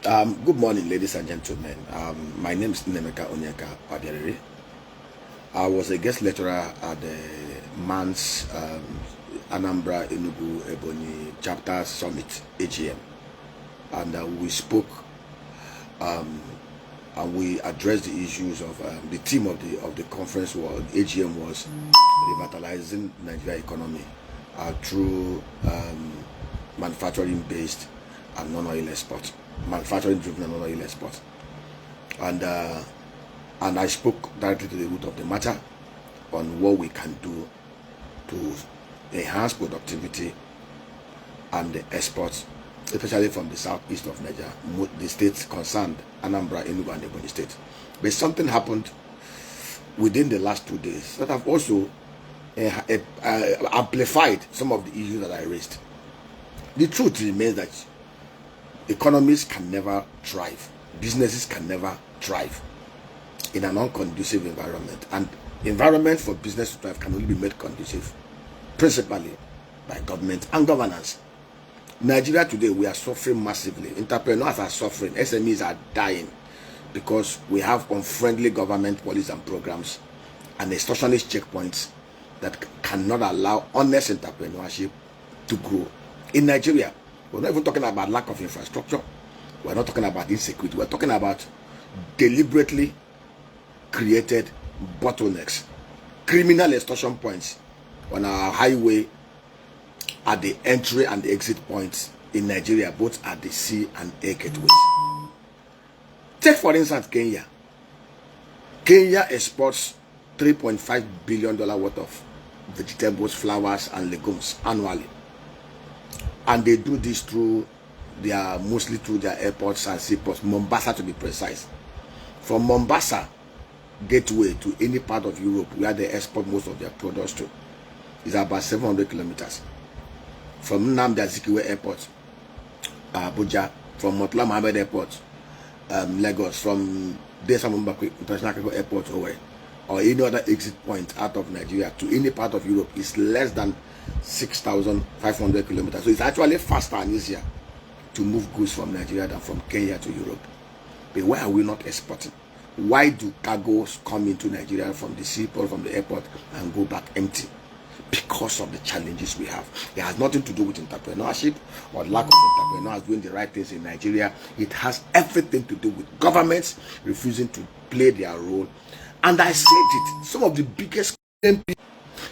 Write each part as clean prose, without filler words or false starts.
Good morning, ladies and gentlemen. My name is Nemeka Onyeka Paderere. I was a guest lecturer at the MAN's Anambra Enugu Ebonyi Chapter Summit AGM, and we spoke and we addressed the issues of the theme of the conference was AGM was revitalizing Nigeria economy through manufacturing based and non-oil export. Manufacturing driven and non-oil export, and I spoke directly to the root of the matter on what we can do to enhance productivity and the exports, especially from the southeast of Nigeria, the states concerned, Anambra, Enugu, and Ebonyi State. But something happened within the last 2 days that have also amplified some of the issues that I raised. The truth remains that economies can never thrive, businesses can never thrive in an unconducive environment, and environment for business to thrive can only be made conducive principally by government and governance. Nigeria today, we are suffering massively. Entrepreneurs are suffering, SMEs are dying because we have unfriendly government policies and programs and extortionist checkpoints that cannot allow honest entrepreneurship to grow in Nigeria. We're not even talking about lack of infrastructure. We're not talking about insecurity. We're talking about deliberately created bottlenecks, criminal extortion points on our highway at the entry and the exit points in Nigeria, both at the sea and air gateways. Take for instance Kenya. Kenya exports $3.5 billion worth of vegetables, flowers, and legumes annually. And they do this mostly through their airports and seaports, Mombasa to be precise. From Mombasa gateway to any part of Europe where they export most of their products to is about 700 kilometers. From Nnamdi Azikiwe Airport, Abuja, from Murtala Mohammed Airport, Lagos, from Desmond Mbakwe International Airport, or any other exit point out of Nigeria to any part of Europe is less than 6,500 kilometers. So it's actually faster and easier to move goods from Nigeria than from Kenya to Europe. But why are we not exporting? Why do cargoes come into Nigeria from the seaport, from the airport, and go back empty? Because of the challenges we have. It has nothing to do with entrepreneurship or lack of entrepreneurs doing the right things in Nigeria. It has everything to do with governments refusing to play their role. And I said it, some of the biggest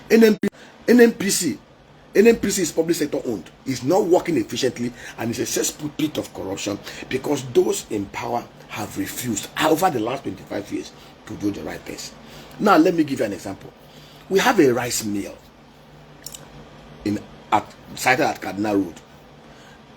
NNPC is public sector owned. It's not working efficiently and it's a cesspool pit of corruption because those in power have refused over the last 25 years to do the right things. Now let me give you an example. We have a rice mill sited at Cardinal Road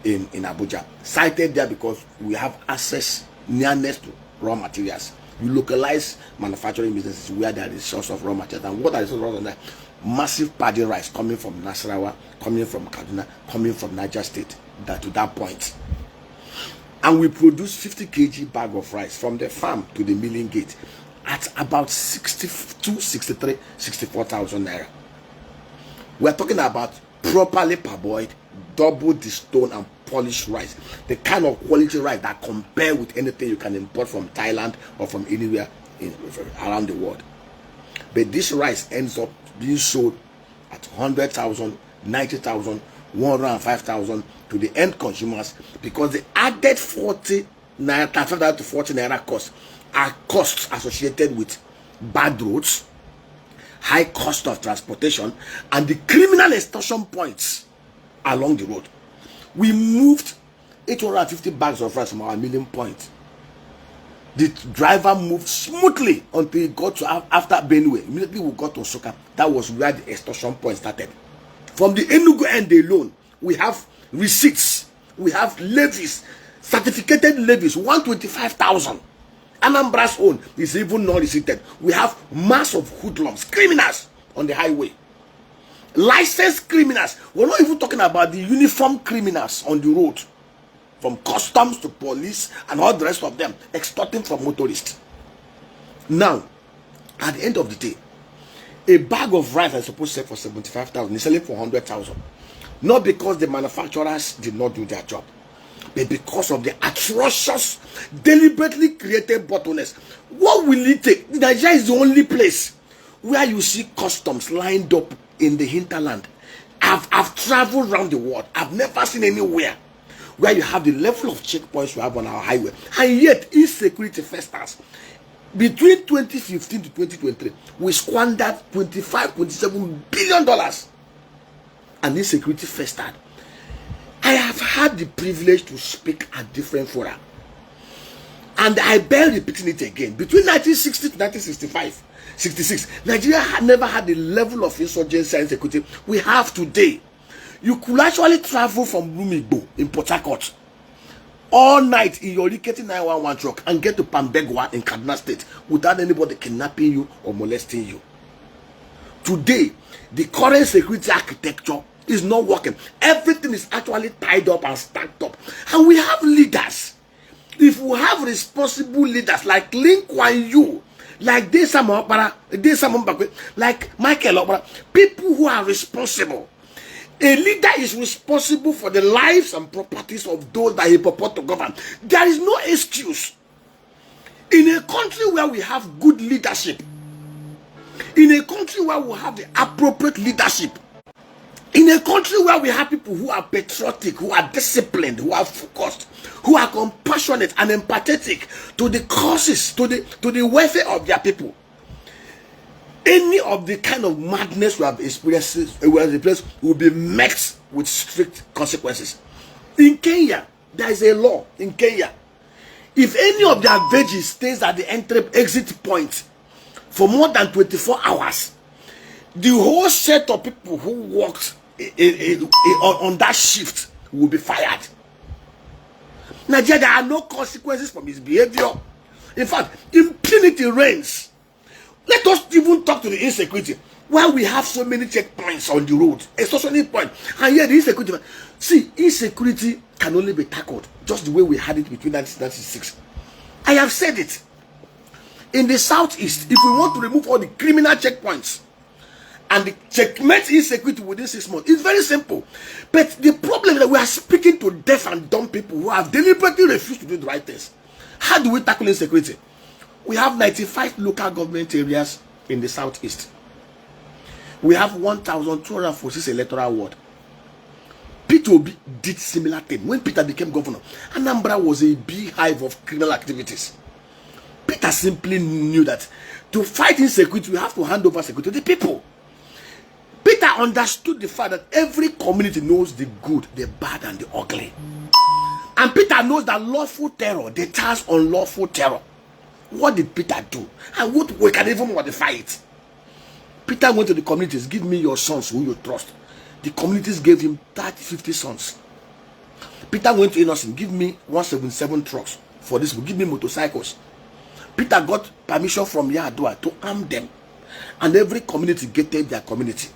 in Abuja. Sited there because we have access, nearness to raw materials. We localize manufacturing businesses where there is source of raw materials. And what are the source of raw materials? Massive paddy rice coming from Nasarawa, coming from Kaduna, coming from Niger State, to that point. And we produce 50 kg bag of rice from the farm to the milling gate at about 62, 63, 64,000 naira. We're talking about properly parboiled, double distone and polished rice. The kind of quality rice that compare with anything you can import from Thailand or from anywhere around the world. But this rice ends up being sold at 100,000, 90,000, 105,000 to the end consumers because the added 40 naira, 35 to 40 naira costs are costs associated with bad roads, high cost of transportation, and the criminal extortion points along the road. We moved 850 bags of rice from our milling point. The driver moved smoothly until he got to after Benue. Immediately we got to Soka. That was where the extortion point started. From the Enugu end alone, we have receipts, we have levies, certificated levies, 125,000. Anambra's own is even not receipted. We have mass of hoodlums, criminals on the highway. Licensed criminals. We're not even talking about the uniform criminals on the road. From customs to police and all the rest of them, extorting from motorists. Now, at the end of the day, a bag of rice is supposed to sell for 75,000. It's selling for 100,000. Not because the manufacturers did not do their job, but because of the atrocious, deliberately created bottlenecks. What will it take? Nigeria is the only place where you see customs lined up in the hinterland. I've traveled around the world. I've never seen anywhere where you have the level of checkpoints we have on our highway, and yet insecurity festers. Between 2015 to 2023, we squandered $27 billion, and insecurity festered. I have had the privilege to speak at different fora, and I bear repeating it again. Between 1960 to 1965, 66, Nigeria had never had the level of insurgency and insecurity we have today. You could actually travel from Rumigbo in Port Harcourt all night in your rickety 911 truck and get to Pambegwa in Kaduna State without anybody kidnapping you or molesting you. Today, the current security architecture is not working. Everything is actually tied up and stacked up. And we have leaders. If we have responsible leaders like Lin Kuan Yew, like Desam Mbakwe, like Michael Obara, people who are responsible. A leader is responsible for the lives and properties of those that he purports to govern. There is no excuse. In a country where we have good leadership, in a country where we have the appropriate leadership, in a country where we have people who are patriotic, who are disciplined, who are focused, who are compassionate and empathetic to the causes, to the welfare of their people, any of the kind of madness we have experienced will be met with strict consequences. In Kenya, there is a law in Kenya. If any of their veggies stays at the exit point for more than 24 hours, the whole set of people who worked on that shift will be fired. Nigeria, there are no consequences from his behavior. In fact, impunity reigns. Let us even talk to the insecurity. Why we have so many checkpoints on the road, extortion point, and yet the insecurity. See, insecurity can only be tackled just the way we had it between 1996. I have said it. In the southeast, if we want to remove all the criminal checkpoints and the checkmate insecurity within 6 months, it's very simple. But the problem is that we are speaking to deaf and dumb people who have deliberately refused to do the right things. How do we tackle insecurity? We have 95 local government areas in the southeast. We have 1,246 electoral ward. Peter Obi did similar thing. When Peter became governor, Anambra was a beehive of criminal activities. Peter simply knew that to fight insecurity, we have to hand over security to the people. Peter understood the fact that every community knows the good, the bad, and the ugly. And Peter knows that lawful terror deters unlawful terror. What did Peter do? And what we can even modify it. Peter went to the communities, give me your sons who you trust. The communities gave him 50 sons. Peter went to Innocent, give me 177 trucks for this, give me motorcycles. Peter got permission from Yadua to arm them. And every community gated their community.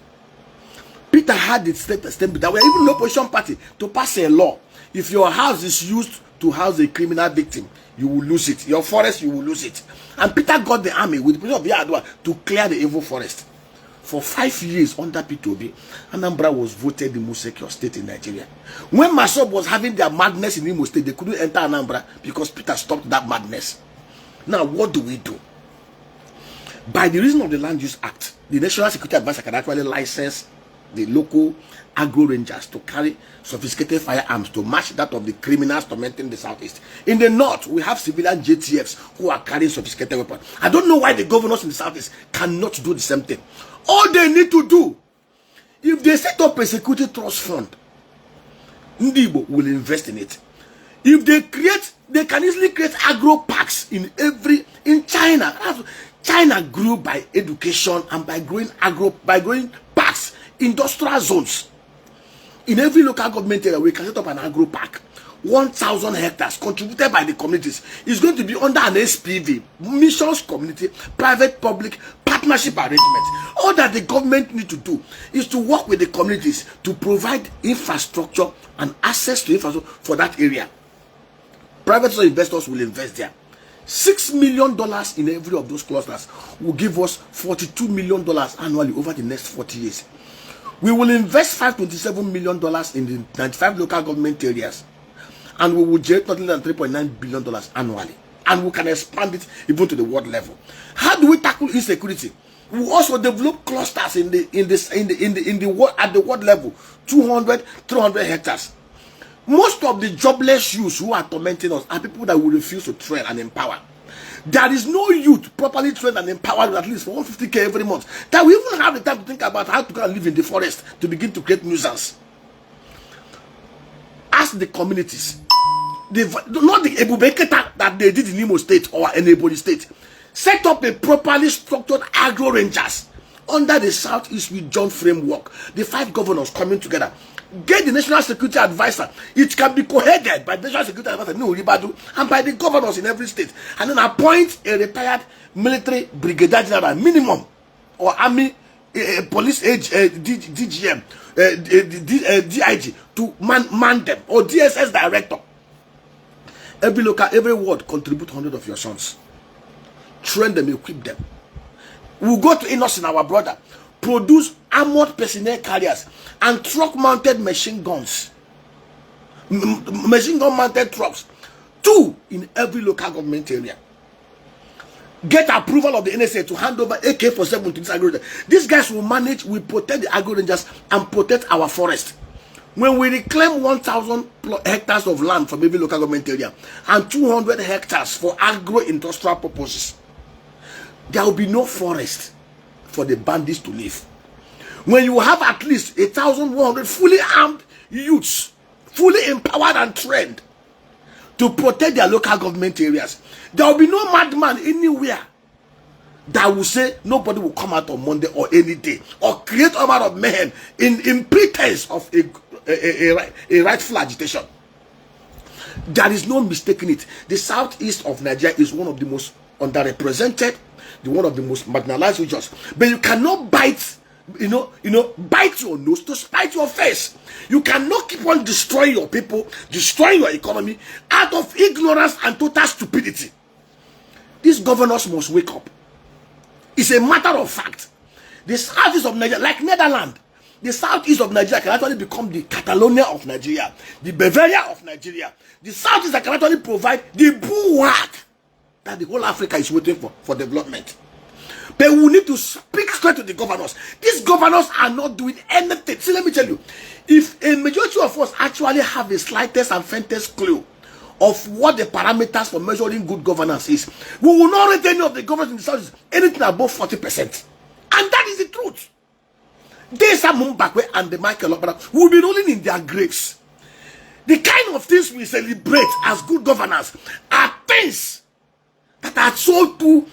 Peter had the state assembly, that were even no opposition party, to pass a law. If your house is used to house a criminal victim, you will lose it. Your forest, you will lose it. And Peter got the army with the permission of Yadua to clear the evil forest. For 5 years under Peter Obi, Anambra was voted the most secure state in Nigeria. When Masob was having their madness in Imo State, they couldn't enter Anambra because Peter stopped that madness. Now, what do we do? By the reason of the Land Use Act, the National Security Advisor can actually license the local agro rangers to carry sophisticated firearms to match that of the criminals tormenting the southeast. In the north, we have civilian JTFs who are carrying sophisticated weapons. I don't know why the governors in the southeast cannot do the same thing. All they need to do, if they set up a security trust fund, Ndibo will invest in it. If they can easily create agro parks in China. China grew by education and by growing parks, industrial zones. In every local government area, we can set up an agro park. 1,000 hectares contributed by the communities is going to be under an SPV, missions community, private public partnership arrangement. All that the government need to do is to work with the communities to provide infrastructure and access to infrastructure for that area. Private investors will invest there. $6 million in every of those clusters will give us $42 million annually over the next 40 years. We will invest $527 million in the 95 local government areas. and we will generate nothing than $3.9 billion annually, and we can expand it even to the world level. How do we tackle insecurity? We also develop clusters in the world at the world level, 200, 300 hectares. Most of the jobless youths who are tormenting us are people that will refuse to train and empower. There is no youth properly trained and empowered with at least 150K every month that we even have the time to think about how to go and live in the forest to begin to create nuisance. Ask the communities, not the Ebubeketa that they did in Imo State or Eneboli State. Set up a properly structured agro rangers under the Southeast Region framework. The 5 governors coming together. Get the National Security Advisor. It can be co-headed by the National Security Advisor, and by the governors in every state. And then appoint a retired military brigadier general minimum, or army, police age, DGM, DIG to man them, or DSS director. Every ward contribute 100 of your sons. Train them, equip them. We'll go to Innocent, our brother, produce armored personnel carriers and truck-mounted machine guns, machine gun-mounted trucks, 2 in every local government area. Get approval of the NSA to hand over AK-47 to this agro ranger. These guys will manage, will protect the agro rangers and protect our forest. When we reclaim 1,000 hectares of land from every local government area and 200 hectares for agro-industrial purposes, there will be no forest for the bandits to live. When you have at least 1,100 fully armed youths, fully empowered and trained to protect their local government areas, there will be no madman anywhere that will say nobody will come out on Monday or any day, or create a matter of mayhem in pretense of a rightful agitation. There is no mistaking it. The southeast of Nigeria is one of the most underrepresented, one of the most marginalized regions. But you cannot bite, bite your nose to spite your face. You cannot keep on destroying your people, destroying your economy out of ignorance and total stupidity. These governors must wake up. It's a matter of fact. The southeast of Nigeria, like Netherlands, the southeast of Nigeria can actually become the Catalonia of Nigeria, the Bavaria of Nigeria. The southeast can actually provide the bulwark that the whole Africa is waiting for development. But we need to speak straight to the governors. These governors are not doing anything. See, let me tell you, if a majority of us actually have the slightest and faintest clue of what the parameters for measuring good governance is, we will not rate any of the governors in the south anything above 40%. And that is the truth. They are Mumbakwe and the Michael Obara will be rolling in their graves. The kind of things we celebrate as good governance are things that are so too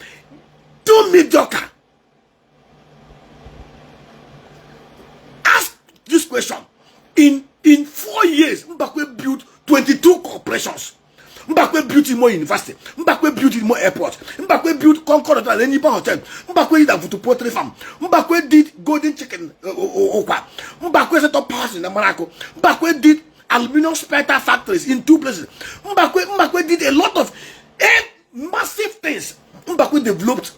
mediocre. Ask this question. In 4 years, Mbakwe built 22 corporations. Mbakwe built more university. Mbakwe built more airport. Mbakwe built Concord Hotel, Eniba Hotel. Mbakwe did a poultry farm. Mbakwe did golden chicken okwa. Mbakwe set up powers in Morocco. Mbakwe did aluminum spectre factories in 2 places. Mbakwe did a lot of massive things. Mbakwe developed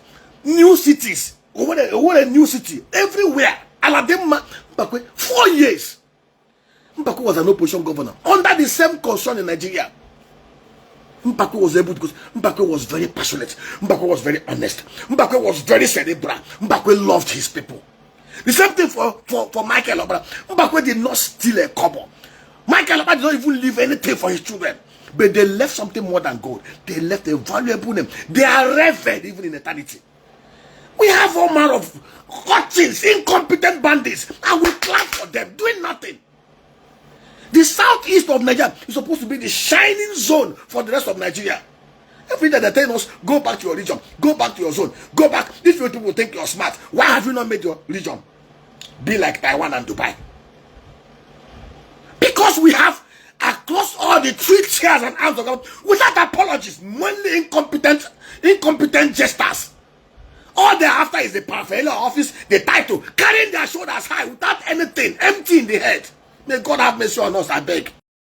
new cities. Over a new city everywhere. Aladema Mbakwe 4 years. Mbakwe was an opposition governor under the same concern in Nigeria. Mbakwe was able to, because Mbakwe was very passionate. Mbakwe was very honest. Mbakwe was very cerebral. Mbakwe loved his people. The same thing for Michael Obara. Mbakwe did not steal a kobo. Michael Obara did not even leave anything for his children. But they left something more than gold. They left a valuable name. They are revered even in eternity. We have all manner of hotchins, incompetent bandits, and we clap for them, doing nothing. The southeast of Nigeria is supposed to be the shining zone for the rest of Nigeria. Every day they're telling us, go back to your region, go back to your zone, go back. These people will think you're smart. Why have you not made your region be like Taiwan and Dubai? Because we have, across all the 3 chairs and arms of government, without apologies, mainly incompetent jesters. All they're after is the paraphernalia office, the title, carrying their shoulders high without anything, empty in the head. May God have mercy on us, I beg.